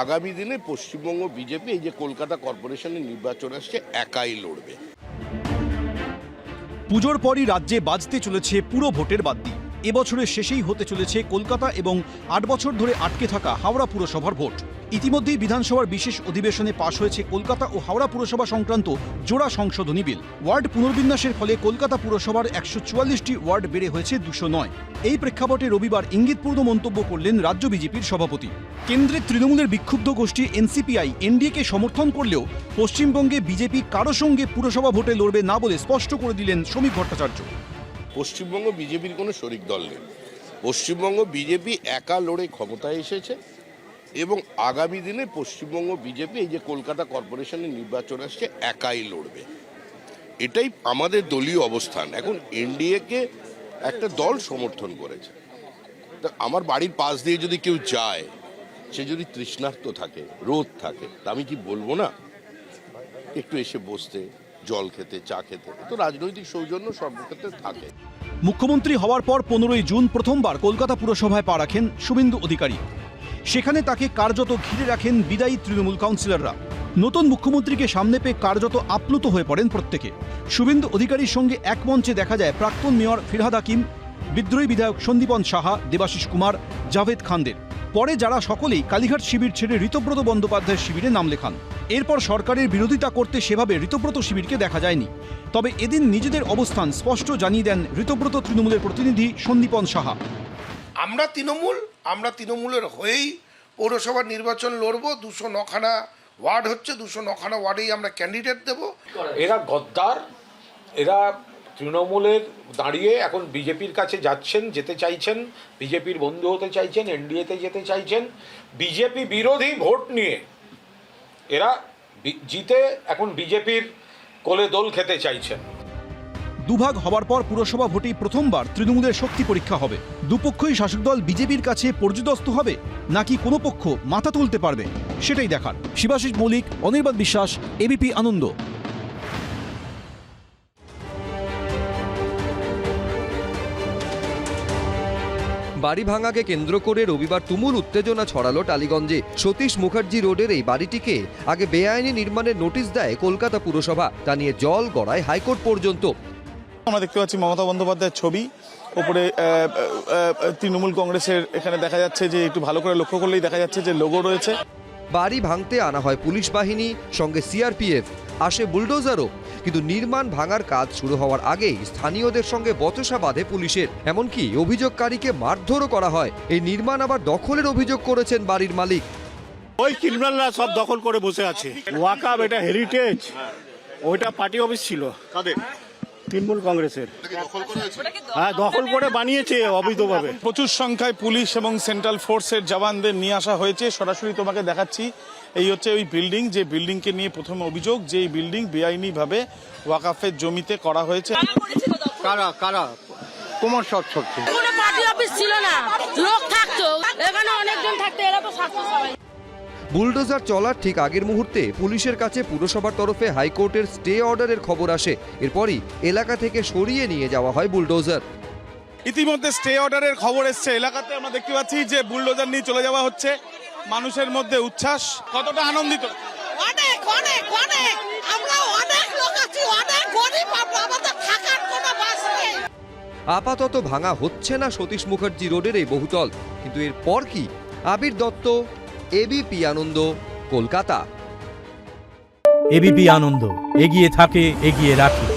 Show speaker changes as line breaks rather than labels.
আগামী দিনে পশ্চিমবঙ্গ বিজেপি এই যে কলকাতা কর্পোরেশনের নির্বাচন আসছে একাই লড়বে।
পুজোর পরই রাজ্যে বাজতে চলেছে পুরো ভোটের বাদ্যি। এবছরের শেষেই হতে চলেছে কলকাতা এবং ৮ বছর ধরে আটকে থাকা হাওড়া পুরসভার ভোট। ইতিমধ্যেই বিধানসভার বিশেষ অধিবেশনে পাশ হয়েছে কলকাতা ও হাওড়া পুরসভা সংক্রান্ত জোড়া সংশোধনী বিল। ওয়ার্ড পুনর্বিন্যাসের ফলে কলকাতা পুরসভার ১৪৪টি ওয়ার্ড বেড়ে হয়েছে ২০৯। এই প্রেক্ষাপটে রবিবার ইঙ্গিতপূর্ণ মন্তব্য করলেন রাজ্য বিজেপির সভাপতি। কেন্দ্রের তৃণমূলের বিক্ষুব্ধ গোষ্ঠী এনসিপিআই এনডিএকে সমর্থন করলেও পশ্চিমবঙ্গে বিজেপি কারো সঙ্গে পুরসভা ভোটে লড়বে না বলে স্পষ্ট করে দিলেন সমীপ ভট্টাচার্য।
পশ্চিমবঙ্গ বিজেপির কোনো শরিক দল নেই। পশ্চিমবঙ্গ বিজেপি একা লড়ে ক্ষমতায় এসেছে এবং আগামী দিনে পশ্চিমবঙ্গ বিজেপি এই যে কলকাতা কর্পোরেশনের নির্বাচন আসছে একাই লড়বে, এটাই আমাদের দলীয় অবস্থান। এখন এনডিএকে একটা দল সমর্থন করেছে, তা আমার বাড়ির পাশ দিয়ে যদি কেউ যায়, সে যদি তৃষ্ণার্ত থাকে, রোদ থাকে, তা আমি কি বলবো না একটু এসে বসতে, জল খেতে, চা খেতে? তো রাজনৈতিক সৌজন্য সর্বক্ষেত্রে থাকে।
মুখ্যমন্ত্রী হওয়ার পর ১৫ই জুন প্রথমবার কলকাতা পুরসভায় পা রাখেন শুভেন্দু অধিকারী। সেখানে তাকে কার্যত ঘিরে রাখেন বিদায়ী তৃণমূল কাউন্সিলররা। নতুন মুখ্যমন্ত্রীকে সামনে পেয়ে কার্যত আপ্লুত হয়ে পড়েন প্রত্যেকে। শুভেন্দু অধিকারীর সঙ্গে এক মঞ্চে দেখা যায় প্রাক্তন মেয়র ফিরহাদ হাকিম, বিদ্রোহী বিধায়ক সন্দীপন সাহা, দেবাশিস কুমার, জাভেদ খানদের। পরে যারা সকলেই কালীঘাট শিবির ছেড়ে ঋতব্রত বন্দ্যোপাধ্যায়ের শিবিরে নাম লেখান। এরপর সরকারের বিরোধিতা করতে সেভাবে ঋতব্রত শিবিরকে দেখা যায়নি। তবে এদিন নিজেদের অবস্থান স্পষ্ট জানিয়ে দেন ঋতব্রত তৃণমূলের প্রতিনিধি সন্দীপন সাহা।
আমরা তৃণমূলের হয়েই পৌরসভার নির্বাচন লড়বো। ২০৯খানা ওয়ার্ড হচ্ছে, ২০৯খানা ওয়ার্ডেই আমরা ক্যান্ডিডেট দেব।
এরা গদ্দার, এরা তৃণমূলের দাঁড়িয়ে এখন বিজেপির কাছে যাচ্ছেন, যেতে চাইছেন, বিজেপির বন্ধু হতে চাইছেন, এনডিএতে যেতে চাইছেন। বিজেপি বিরোধী ভোট নিয়ে এরা জিতে এখন বিজেপির কোলে দোল খেতে চাইছেন।
দুভাগ হবার পর পুরসভা ভোটেই প্রথমবার তৃণমূলের শক্তি পরীক্ষা হবে। দুপক্ষই শাসক দল বিজেপির কাছে পর্যুদস্ত হবে নাকি কোনো পক্ষ মাথা তুলতে পারবে, সেটাই দেখার। শিবাশিস মৌলিক, অনির্বাণ বিশ্বাস, এবিপি আনন্দ।
বাড়ি ভাঙাকে কেন্দ্র করে রবিবার তুমুল উত্তেজনা ছড়ালো টালিগঞ্জে। সতীশ মুখার্জি রোডের এই বাড়িটিকে আগে বেআইনি নির্মাণের নোটিশ দেয় কলকাতা পুরসভা। তা নিয়ে জল গড়ায় হাইকোর্ট পর্যন্ত।
আমরা দেখতে পাচ্ছি মমতা বন্দ্যোপাধ্যায়ের ছবি, ওপরে তৃণমূল কংগ্রেসের এখানে দেখা যাচ্ছে যে একটু ভালো করে লক্ষ্য করলেই দেখা যাচ্ছে যে লোগো রয়েছে।
বাড়ি ভাঙতে আনা হয় পুলিশ বাহিনী, সঙ্গে সিআরপিএফ, আসে বুলডোজারও। কিন্তু নির্মাণ ভাঙার কাজ শুরু হওয়ার আগেই স্থানীয়দের সঙ্গে বচসা বাঁধে পুলিশের। এমনকি অভিযোগকারীকে মারধরও করা হয়। এই নির্মাণ আবার দখলের অভিযোগ করেছেন বাড়ির মালিক।
ওই ক্রিমিনালরা সব দখল করে বসে আছে। ওয়াকাব এটা হেরিটেজ, ওইটা পার্টি অফিস ছিল তৃণমূল কংগ্রেসের। হ্যাঁ, দখল করে বানিয়েছে অবৈধভাবে।
প্রচুর সংখ্যায় পুলিশ এবং সেন্ট্রাল ফোর্সের জওয়ানদের নিয়ে আসা হয়েছে। সরাসরি তোমাকে দেখাচ্ছি, এই হচ্ছে ওই বিল্ডিং, যে বিল্ডিংকে নিয়ে প্রথম অভিযোগ যে এই বিল্ডিং বেআইনিভাবে ওয়াকাফের জমিতে করা হয়েছে।
কারা কুমার শট করছে,
কোনো পার্টি অফিস ছিল না, লোক থাকতো এখানে, অনেকজন থাকতো, এরা তো থাকতো সবাই।
বুলডোজার চলার ঠিক আগের মুহূর্তে পুলিশের কাছে পুরসভার তরফে হাইকোর্টের স্টে অর্ডারের খবর আসে। এরপরই এলাকা থেকে সরিয়ে নিয়ে যাওয়া হয় বুলডোজার।
ইতিমধ্যে স্টে অর্ডারের খবর এসছে এলাকাতে। আমরা দেখতে পাচ্ছি যে বুলডোজার নিয়ে চলে যাওয়া হচ্ছে। মানুষের মধ্যে উচ্ছ্বাস, কতটা আনন্দিত।
অনেক অনেক অনেক, আমরা অনেক লোক আছি, অনেক গরিব, আমাদের থাকার কোনো বাস নেই।
আপাতত ভাঙা হচ্ছে না সতীশ মুখার্জি রোডের এই বহুতল। কিন্তু এরপর কি? আবির দত্ত, এবিপি আনন্দ, কলকাতা।
এবিপি আনন্দ, এগিয়ে থাকে, এগিয়ে রাখে।